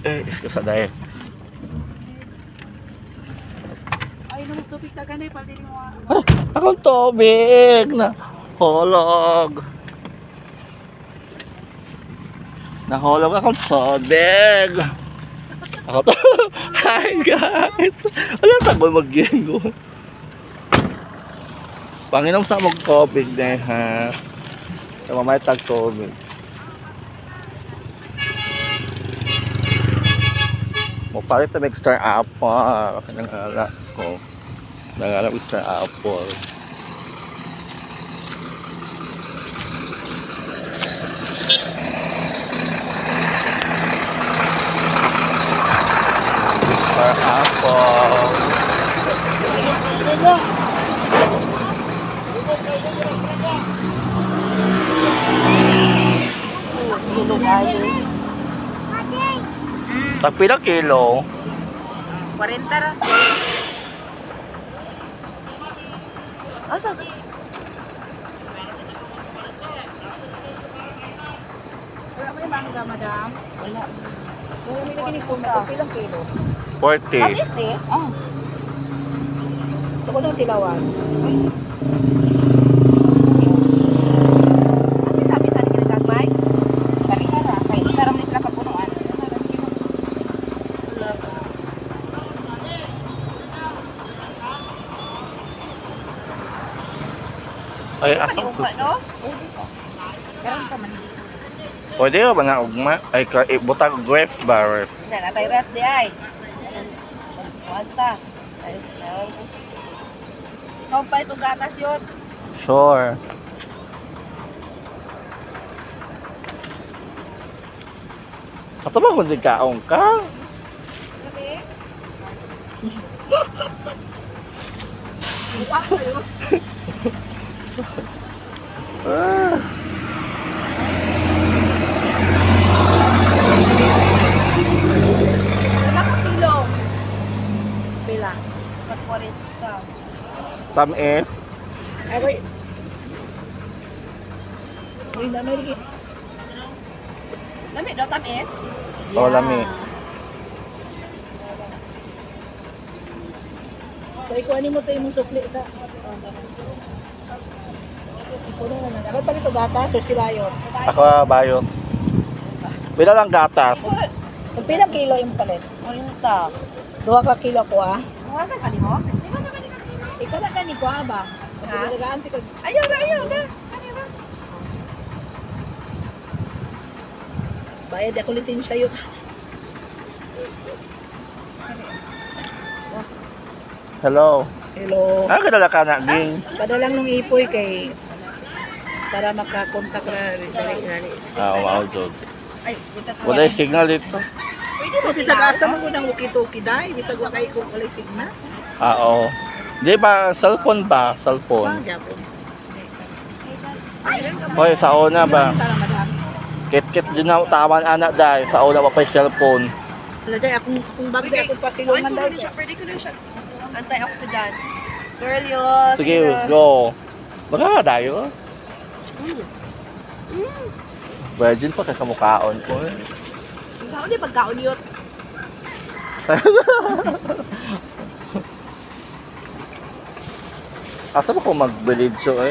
Excuse dahil. Ay, namagtubig ka ganay, paldili mo. Akong tubig na hulog. Nahulog akong tubig. Ako to. Hi guys. Alam tagol mag-gingo. Panginom sa mong tubig na ha. Mamay tag tubig. Palit sa extra apple. Nangala ko. Nangala extra apple. Extra apple. Tagpila kilo? 40 ra. Asa? Wala may mangga, madam? Wala. Wala may lagi ni punta. Pilang kilo? 40. Alis eh? Oo. Ito ko ng tilawan. Ay. Kasi tabi sa akin nagagmay? Pariha na. Kaya isa ram sila kapunuan. Wala pa. Ay, asam ko. Karon ka man. Pwede ba na ugma? Ay, butang grape bar. Hindi, natay ref di ay. Wanta. Ayos na. Ikaw pa itong gatas yun. Sure. Ato ba kung di kaong ka? Sabi? Buka kayo. Ah. Wala ka kilo. Pila? 40 ka. Tamis. Ay, wait. Wait, dami lagi. Lami daw tamis? O, lami. So, ikuhanin mo tayo mong sukli sa... Ikuhanin na lang. Ako pa nito gatas o si Bayo? Ako bayot. Pila lang gatas. Kung pilang kilo yung palit? 40. 2 ka kilo ko ah. Huwag ka kanimo? Ikaw na kaniko ah ba? Ha? Ayaw na. Kanina. Bayad ako lisensya yun. Hello. Hello. Ah, kadala ka na, Ging. Padalang nung ipoy kay para makakontak na dali. Ah, wow, Jod. Ay, Wala yung signal dito. pwede ba bisag asa mo ko ng uki-tuki dai, bisag wa kay ko walay signal. Ah, oo. Di ba, cellphone ba? Cellphone. Gyapon. Hoy, sa una ba? Tara madam. Kit-kit din na tawan anak dahil sa una pa pa cellphone. Wala dai akong bagay akong pasilungan dai. Pwede ko na siya. Antioxidant. Girl, yo. Sige, go. Baka dayo. Virgin pa kakamukhaon ko. Ikaw di pagkaon yun. Asa ba ko mag-village so eh?